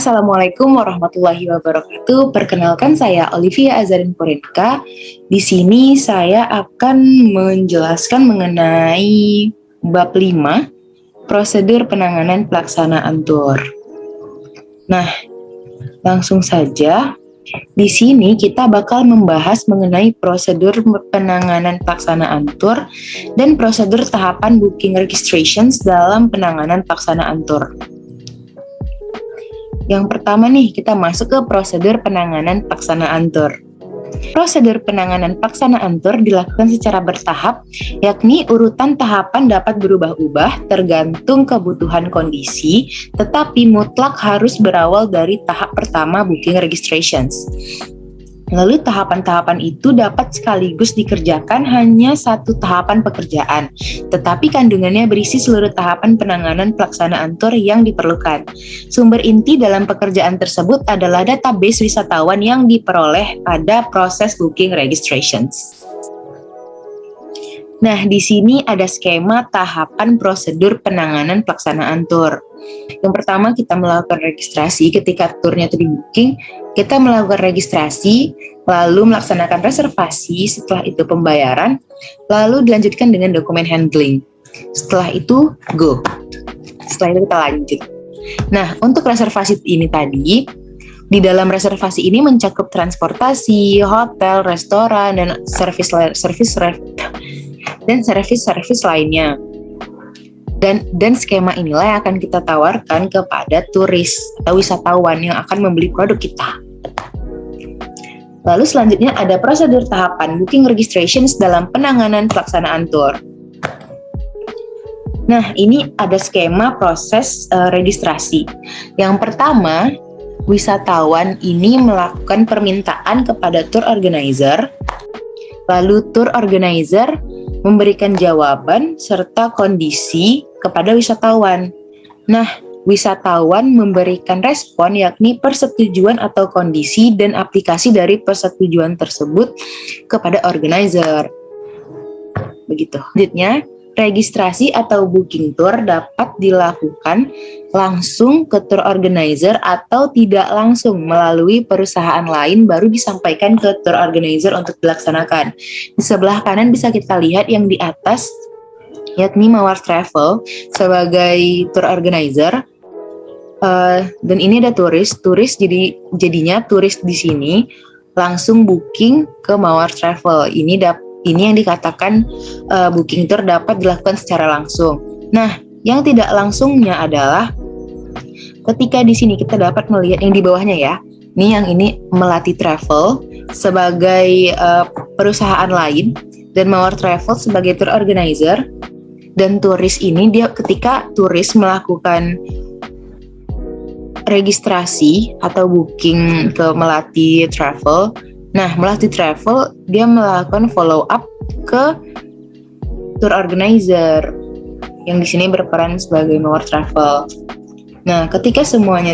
Assalamualaikum warahmatullahi wabarakatuh. Perkenalkan saya Olivia Azarin Porenka. Di sini saya akan menjelaskan mengenai bab 5, prosedur penanganan pelaksanaan TUR. Nah, langsung saja. Di sini kita bakal membahas mengenai prosedur penanganan pelaksanaan TUR dan prosedur tahapan booking registrations dalam penanganan pelaksanaan TUR. Yang pertama nih, kita masuk ke prosedur penanganan pelaksanaan TUR. Prosedur penanganan pelaksanaan TUR dilakukan secara bertahap, yakni urutan tahapan dapat berubah-ubah tergantung kebutuhan kondisi, tetapi mutlak harus berawal dari tahap pertama booking registrations. Lalu tahapan-tahapan itu dapat sekaligus dikerjakan hanya satu tahapan pekerjaan, tetapi kandungannya berisi seluruh tahapan penanganan pelaksanaan TUR yang diperlukan. Sumber inti dalam pekerjaan tersebut adalah database wisatawan yang diperoleh pada proses booking registrations. Nah, di sini ada skema tahapan prosedur penanganan pelaksanaan TUR. Yang pertama, kita melakukan registrasi. Ketika turnya itu di-booking, kita melakukan registrasi, lalu melaksanakan reservasi, setelah itu pembayaran, lalu dilanjutkan dengan dokumen handling. Setelah itu, go. Setelah itu kita lanjut. Nah, untuk reservasi ini tadi, di dalam reservasi ini mencakup transportasi, hotel, restoran, dan service lainnya. Dan skema inilah yang akan kita tawarkan kepada turis atau wisatawan yang akan membeli produk kita. Lalu selanjutnya ada prosedur tahapan booking registrations dalam penanganan pelaksanaan TUR. Nah, ini ada skema proses registrasi. Yang pertama, wisatawan ini melakukan permintaan kepada tour organizer, lalu tour organizer memberikan jawaban serta kondisi kepada wisatawan. Nah, wisatawan memberikan respon yakni persetujuan atau kondisi dan aplikasi dari persetujuan tersebut kepada organizer. Begitu. Selanjutnya, registrasi atau booking tour dapat dilakukan langsung ke tour organizer atau tidak langsung melalui perusahaan lain baru disampaikan ke tour organizer untuk dilaksanakan. Di sebelah kanan bisa kita lihat yang di atas yakni Mawar Travel sebagai tour organizer. Dan ini ada turis jadinya turis di sini langsung booking ke Mawar Travel. Ini yang dikatakan booking tour dapat dilakukan secara langsung. Nah, yang tidak langsungnya adalah ketika di sini kita dapat melihat yang di bawahnya ya. Ini Melati Travel sebagai perusahaan lain dan Mawar Travel sebagai tour organizer. Dan turis ini dia ketika turis melakukan registrasi atau booking ke Melati Travel. Nah, Melati Travel dia melakukan follow up ke tour organizer yang di sini berperan sebagai Mawar Travel. Nah, ketika semuanya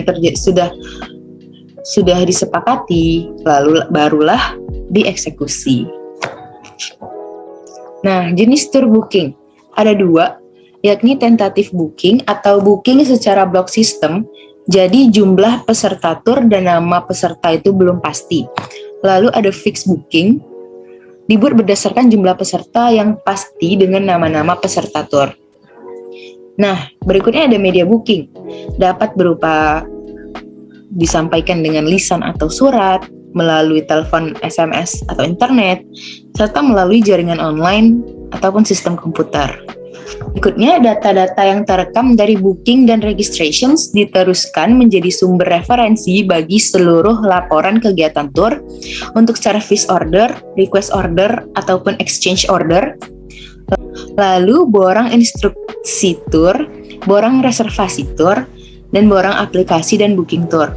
sudah disepakati, lalu barulah dieksekusi. Nah, jenis tour booking ada 2, yakni tentatif booking atau booking secara block system. Jadi jumlah peserta tour dan nama peserta itu belum pasti. Lalu ada fixed booking, dibuat berdasarkan jumlah peserta yang pasti dengan nama-nama peserta tour. Nah, berikutnya ada media booking, dapat berupa disampaikan dengan lisan atau surat, melalui telepon, SMS, atau internet, serta melalui jaringan online ataupun sistem komputer. Berikutnya, data-data yang terekam dari booking dan registrations diteruskan menjadi sumber referensi bagi seluruh laporan kegiatan tour untuk service order, request order, ataupun exchange order. Lalu, borang instruksi tour, borang reservasi tour, dan borang aplikasi dan booking tour.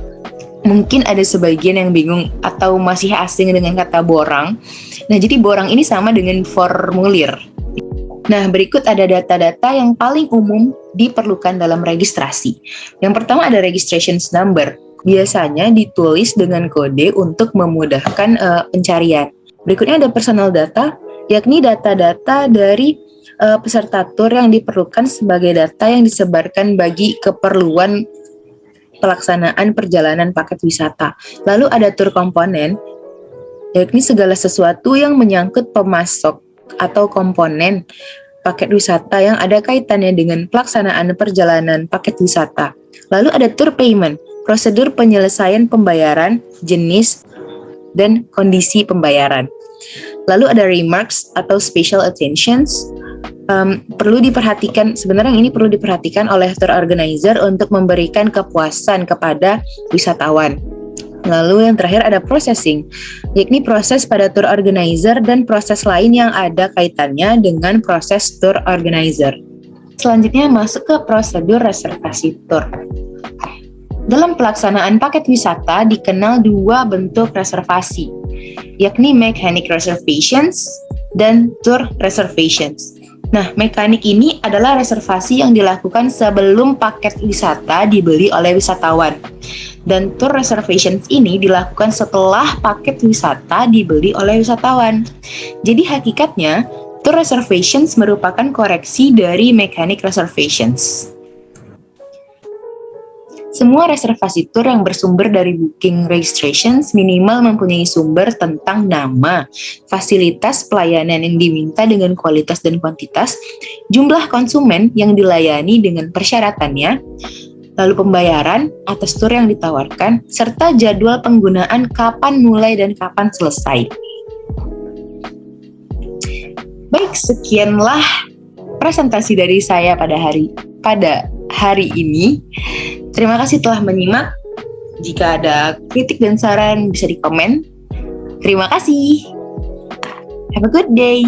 Mungkin ada sebagian yang bingung atau masih asing dengan kata borang. Nah, jadi borang ini sama dengan formulir. Nah, berikut ada data-data yang paling umum diperlukan dalam registrasi. Yang pertama ada registrations number. Biasanya ditulis dengan kode untuk memudahkan pencarian. Berikutnya ada personal data, yakni data-data dari peserta tour yang diperlukan sebagai data yang disebarkan bagi keperluan pelaksanaan perjalanan paket wisata. Lalu ada tour komponen, yakni segala sesuatu yang menyangkut pemasok atau komponen paket wisata yang ada kaitannya dengan pelaksanaan perjalanan paket wisata. Lalu ada tour payment, prosedur penyelesaian pembayaran, jenis, dan kondisi pembayaran. Lalu ada remarks atau special attentions, perlu diperhatikan, sebenarnya ini perlu diperhatikan oleh tour organizer untuk memberikan kepuasan kepada wisatawan. Lalu yang terakhir ada processing, yakni proses pada tour organizer dan proses lain yang ada kaitannya dengan proses tour organizer. Selanjutnya masuk ke prosedur reservasi tour. Dalam pelaksanaan paket wisata dikenal dua bentuk reservasi, yakni mechanic reservations dan tour reservations. Nah, mekanik ini adalah reservasi yang dilakukan sebelum paket wisata dibeli oleh wisatawan. Dan tour reservations ini dilakukan setelah paket wisata dibeli oleh wisatawan. Jadi hakikatnya, tour reservations merupakan koreksi dari mechanic reservations. Semua reservasi tour yang bersumber dari booking registrations minimal mempunyai sumber tentang nama, fasilitas pelayanan yang diminta dengan kualitas dan kuantitas, jumlah konsumen yang dilayani dengan persyaratannya, lalu pembayaran atas tour yang ditawarkan, serta jadwal penggunaan kapan mulai dan kapan selesai. Baik, sekianlah presentasi dari saya pada hari ini. Terima kasih telah menyimak. Jika ada kritik dan saran bisa dikomen. Terima kasih. Have a good day.